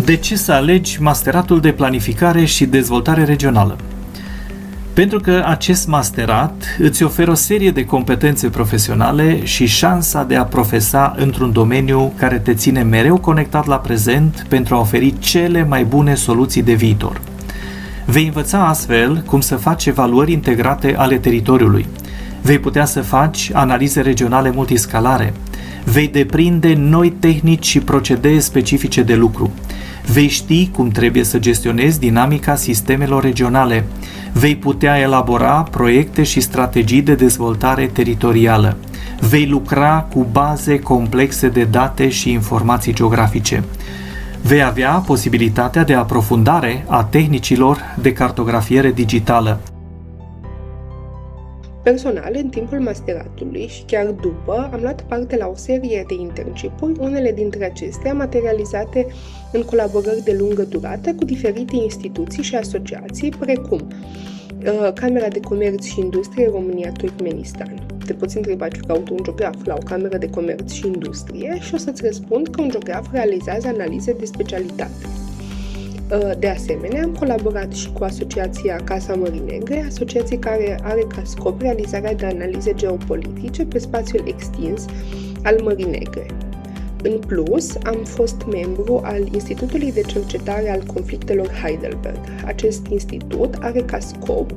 De ce să alegi masteratul de planificare și dezvoltare regională? Pentru că acest masterat îți oferă o serie de competențe profesionale și șansa de a profesa într-un domeniu care te ține mereu conectat la prezent pentru a oferi cele mai bune soluții de viitor. Vei învăța astfel cum să faci evaluări integrate ale teritoriului. Vei putea să faci analize regionale multiscalare. Vei deprinde noi tehnici și procedee specifice de lucru. Vei ști cum trebuie să gestionezi dinamica sistemelor regionale. Vei putea elabora proiecte și strategii de dezvoltare teritorială. Vei lucra cu baze complexe de date și informații geografice. Vei avea posibilitatea de aprofundare a tehnicilor de cartografiere digitală. Personal, în timpul masteratului și chiar după, am luat parte la o serie de internship-uri, unele dintre acestea materializate în colaborări de lungă durată cu diferite instituții și asociații, precum Camera de Comerț și Industrie România-Turkmenistan. Te poți întreba ce caută un geograf la o Cameră de Comerț și Industrie și o să-ți răspund că un geograf realizează analize de specialitate. De asemenea, am colaborat și cu Asociația Casa Mării Negre, asociație care are ca scop realizarea de analize geopolitice pe spațiul extins al Mării Negre. În plus, am fost membru al Institutului de Cercetare al Conflictelor Heidelberg. Acest institut are ca scop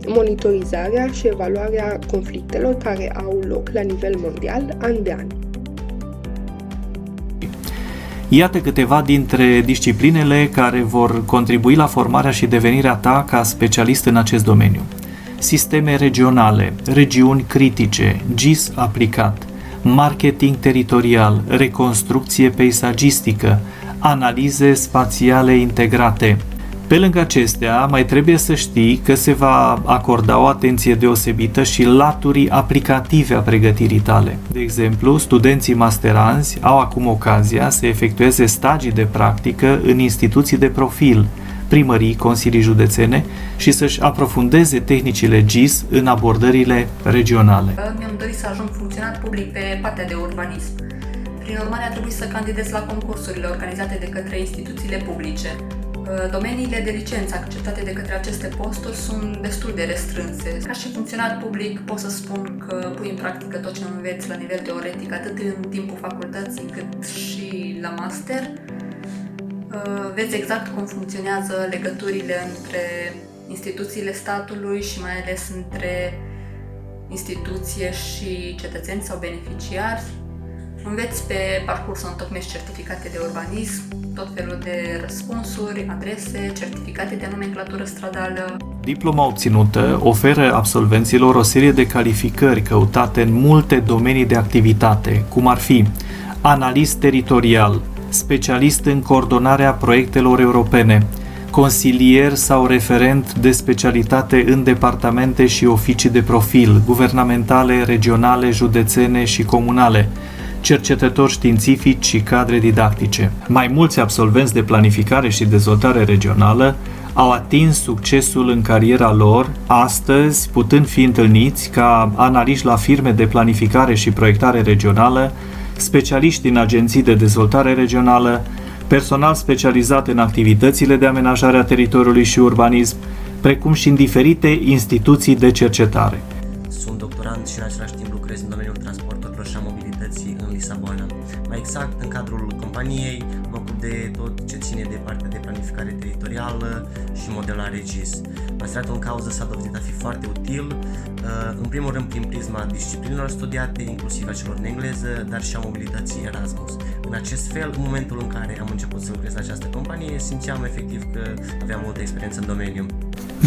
monitorizarea și evaluarea conflictelor care au loc la nivel mondial an de an. Iată câteva dintre disciplinele care vor contribui la formarea și devenirea ta ca specialist în acest domeniu. Sisteme regionale, regiuni critice, GIS aplicat, marketing teritorial, reconstrucție peisagistică, analize spațiale integrate. Pe lângă acestea, mai trebuie să știi că se va acorda o atenție deosebită și laturii aplicative a pregătirii tale. De exemplu, studenții masteranzi au acum ocazia să efectueze stagii de practică în instituții de profil, primării, consilii județene și să-și aprofundeze tehnicile GIS în abordările regionale. Mi-am dorit să ajung funcționar public pe partea de urbanism. Prin urmare, a trebuit să candidez la concursurile organizate de către instituțiile publice. Domeniile de licență acceptate de către aceste posturi sunt destul de restrânse. Ca și funcționar public pot să spun că pui în practică tot ce înveți la nivel teoretic, atât în timpul facultății cât și la master. Vezi exact cum funcționează legăturile între instituțiile statului și mai ales între instituție și cetățeni sau beneficiari. Înveți pe parcurs să întocmești certificate de urbanism, tot felul de răspunsuri, adrese, certificate de nomenclatură stradală. Diploma obținută oferă absolvenților o serie de calificări căutate în multe domenii de activitate, cum ar fi analist teritorial, specialist în coordonarea proiectelor europene, consilier sau referent de specialitate în departamente și oficii de profil, guvernamentale, regionale, județene și comunale, cercetători științifici și cadre didactice. Mai mulți absolvenți de planificare și dezvoltare regională au atins succesul în cariera lor, astăzi putând fi întâlniți ca analiști la firme de planificare și proiectare regională, specialiști în agenții de dezvoltare regională, personal specializat în activitățile de amenajare a teritoriului și urbanism, precum și în diferite instituții de cercetare. Sunt doctorand și în același timp lucrez în domeniul transporturilor și a mobilității în Lisabona. Mai exact, în cadrul companiei mă ocup de tot ce ține de partea de planificare teritorială și modelare GIS. Masteratul în cauză s-a dovedit a fi foarte util, în primul rând prin prisma disciplinelor studiate, inclusiv a celor în engleză, dar și a mobilității Erasmus. În acest fel, în momentul în care am început să lucrez la această companie, simțeam efectiv că aveam multă experiență în domeniu.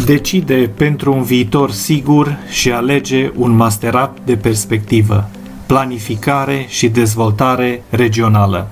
Decide pentru un viitor sigur și alege un masterat de perspectivă, planificare și dezvoltare regională.